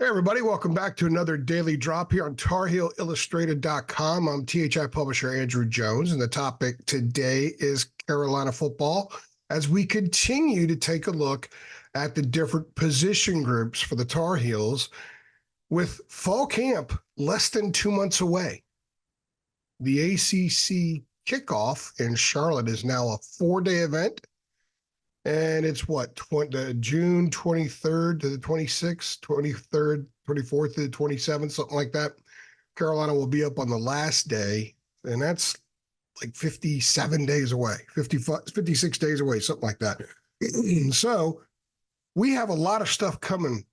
Hey, everybody. Welcome back to another daily drop here on TarHeelIllustrated.com. I'm THI publisher Andrew Jones, and the topic today is Carolina football as we continue to take a look at the different position groups for the Tar Heels with fall camp less than 2 months away. The ACC kickoff in Charlotte is now a 4-day event. And it's June 23rd to the 26th, 23rd, 24th to the 27th, something like that. Carolina will be up on the last day, and that's like 57 days away, 56 days away, something like that. So we have a lot of stuff coming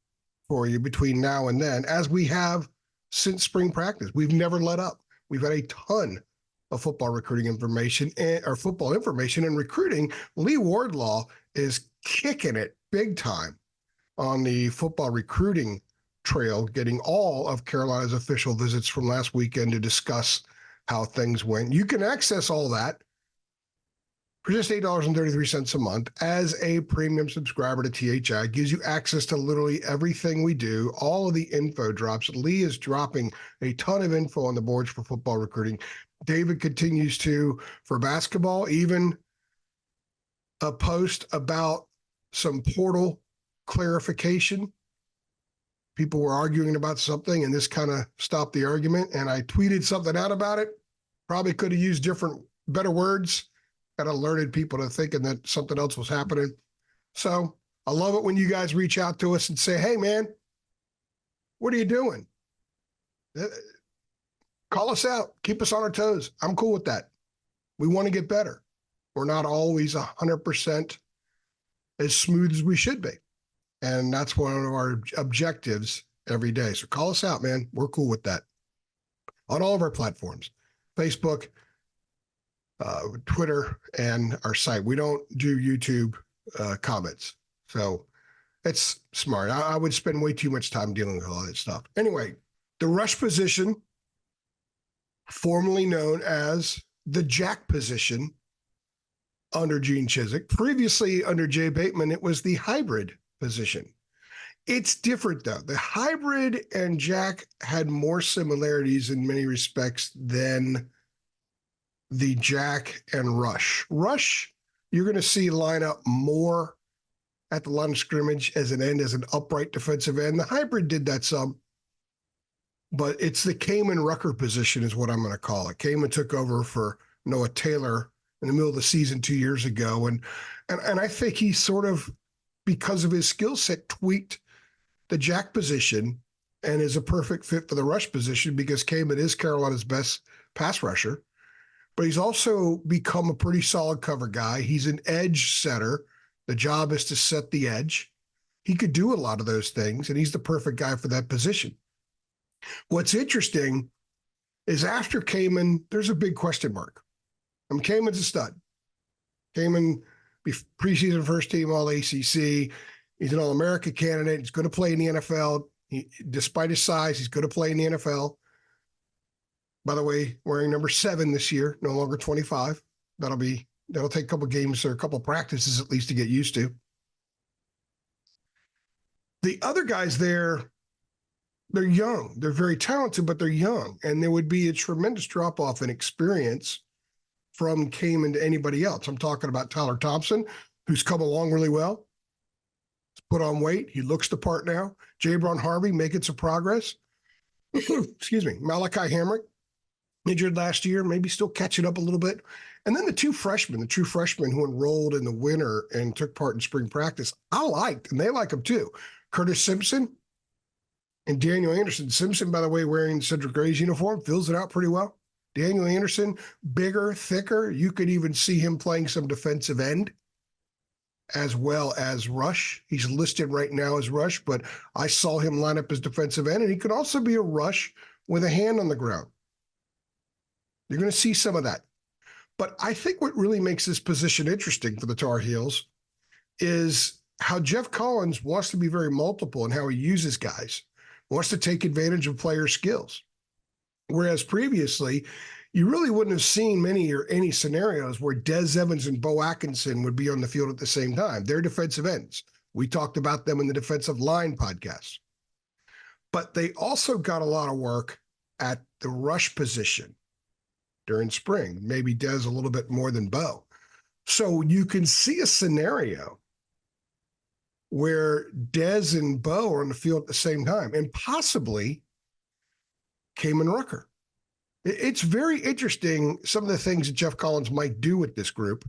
for you between now and then, as we have since spring practice. We've never let up. We've had a ton of football recruiting information and recruiting. Lee Wardlaw is kicking it big time on the football recruiting trail, getting all of Carolina's official visits from last weekend to discuss how things went. You can access all that for just $8.33 a month as a premium subscriber to THI. It gives you access to literally everything we do, all of the info drops. Lee is dropping a ton of info on the boards for football recruiting. David continues to, for basketball, even a post about some portal clarification. People were arguing about something, and this kind of stopped the argument, and I tweeted something out about it. Probably could have used better words. Kind of alerted people to thinking that something else was happening. So I love it when you guys reach out to us and say, hey, man, what are you doing? Call us out. Keep us on our toes. I'm cool with that. We want to get better. We're not always 100% as smooth as we should be. And that's one of our objectives every day. So call us out, man. We're cool with that. On all of our platforms, Facebook, Twitter, and our site. We don't do YouTube comments. So it's smart. I would spend way too much time dealing with all that stuff. Anyway, the rush position, formerly known as the jack position under Gene Chizik. Previously, under Jay Bateman, it was the hybrid position. It's different, though. The hybrid and jack had more similarities in many respects than the jack and rush. Rush, you're going to see line up more at the line of scrimmage as an end, as an upright defensive end. The hybrid did that some. But it's the Kamen Rucker position is what I'm going to call it. Kamen took over for Noah Taylor in the middle of the season 2 years ago. And I think he sort of, because of his skill set, tweaked the jack position and is a perfect fit for the rush position because Kamen is Carolina's best pass rusher. But he's also become a pretty solid cover guy. He's an edge setter. The job is to set the edge. He could do a lot of those things, and he's the perfect guy for that position. What's interesting is after Kamen, there's a big question mark. Kamen's a stud. Kamen, preseason first team All-ACC. He's an All-America candidate. He's going to play in the NFL. Despite his size, he's going to play in the NFL. By the way, wearing number 7 this year, no longer 25. That'll take a couple games or a couple practices at least to get used to. The other guys there, they're young. They're very talented, but they're young. And there would be a tremendous drop-off in experience from Kamen to anybody else. I'm talking about Tyler Thompson, who's come along really well. He's put on weight. He looks the part now. Jabron Harvey making some progress. Excuse me. Malachi Hamrick, injured last year, maybe still catching up a little bit. And then the true freshmen who enrolled in the winter and took part in spring practice, I liked, and they like them too. Curtis Simpson and Daniel Anderson. Simpson, by the way, wearing Cedric Gray's uniform, fills it out pretty well. Daniel Anderson, bigger, thicker. You could even see him playing some defensive end as well as rush. He's listed right now as rush, but I saw him line up as defensive end, and he could also be a rush with a hand on the ground. You're going to see some of that. But I think what really makes this position interesting for the Tar Heels is how Jeff Collins wants to be very multiple in how he uses guys, wants to take advantage of players' skills. Whereas previously, you really wouldn't have seen many or any scenarios where Des Evans and Bo Atkinson would be on the field at the same time. They're defensive ends. We talked about them in the defensive line podcast. But they also got a lot of work at the rush position during spring, maybe Dez a little bit more than Bo. So you can see a scenario where Dez and Bo are on the field at the same time, and possibly Kamen Rucker. It's very interesting, some of the things that Jeff Collins might do with this group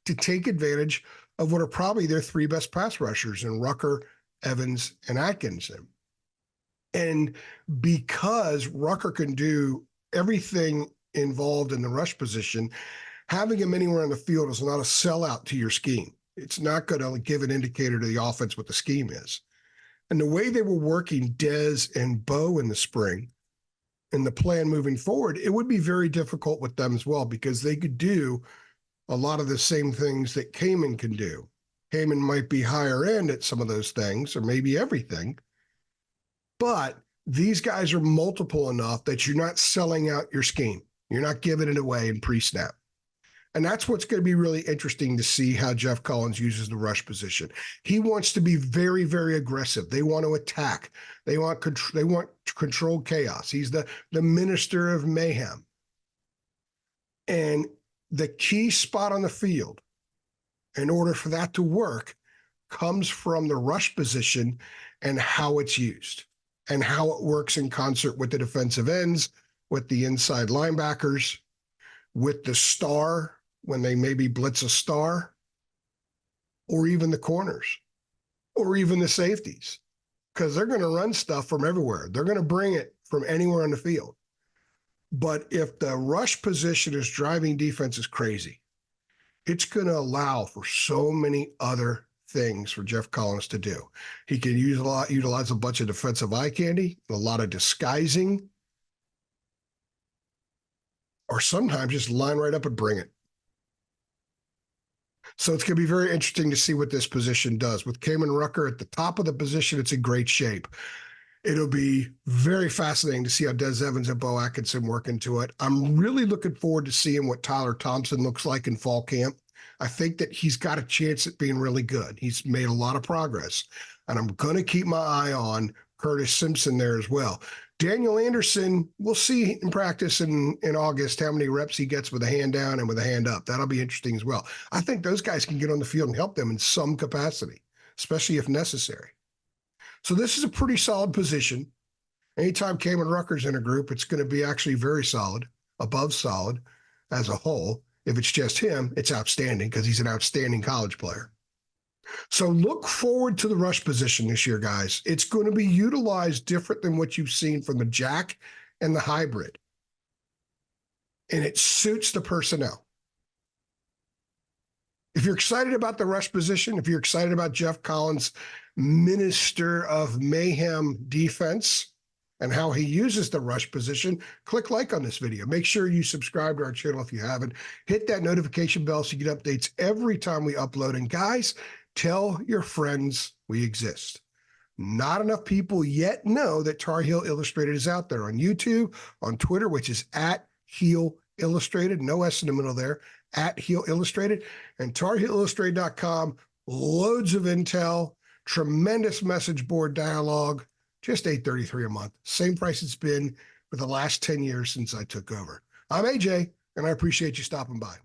to take advantage of what are probably their three best pass rushers in Rucker, Evans, and Atkinson. And because Rucker can do everything involved in the rush position, having him anywhere on the field is not a sellout to your scheme. It's not going to give an indicator to the offense what the scheme is. And the way they were working Dez and Bo in the spring and the plan moving forward, it would be very difficult with them as well because they could do a lot of the same things that Kamen can do. Kamen might be higher end at some of those things, or maybe everything, but these guys are multiple enough that you're not selling out your scheme. You're not giving it away in pre-snap. And that's what's going to be really interesting to see how Jeff Collins uses the rush position. He wants to be very, very aggressive. They want to attack. They want controlled chaos. He's the minister of mayhem. And the key spot on the field, in order for that to work, comes from the rush position and how it's used and how it works in concert with the defensive ends, with the inside linebackers, with the star when they maybe blitz a star, or even the corners, or even the safeties, because they're going to run stuff from everywhere. They're going to bring it from anywhere on the field. But if the rush position is driving defenses crazy, it's going to allow for so many other things for Jeff Collins to do. He can utilize a bunch of defensive eye candy, a lot of disguising, or sometimes just line right up and bring it. So it's going to be very interesting to see what this position does. With Kamen Rucker at the top of the position, it's in great shape. It'll be very fascinating to see how Des Evans and Bo Atkinson work into it. I'm really looking forward to seeing what Tyler Thompson looks like in fall camp. I think that he's got a chance at being really good. He's made a lot of progress. And I'm going to keep my eye on Curtis Simpson there as well. Daniel Anderson, we'll see in practice in August how many reps he gets with a hand down and with a hand up. That'll be interesting as well. I think those guys can get on the field and help them in some capacity, especially if necessary. So this is a pretty solid position. Anytime Kamen Rucker's in a group, it's going to be actually very solid, above solid as a whole. If it's just him, it's outstanding because he's an outstanding college player. So look forward to the rush position this year, guys. It's going to be utilized different than what you've seen from the jack and the hybrid. And it suits the personnel. If you're excited about the rush position, if you're excited about Jeff Collins' minister of mayhem defense and how he uses the rush position, click like on this video. Make sure you subscribe to our channel if you haven't. Hit that notification bell so you get updates every time we upload. And guys, tell your friends we exist. Not enough people yet know that Tar Heel Illustrated is out there on YouTube, on Twitter, which is at Heel Illustrated, no S in the middle there, at Heel Illustrated, and TarHeelIllustrated.com. Loads of intel, tremendous message board dialogue, just $8.33 a month. Same price it's been for the last 10 years since I took over. I'm AJ, and I appreciate you stopping by.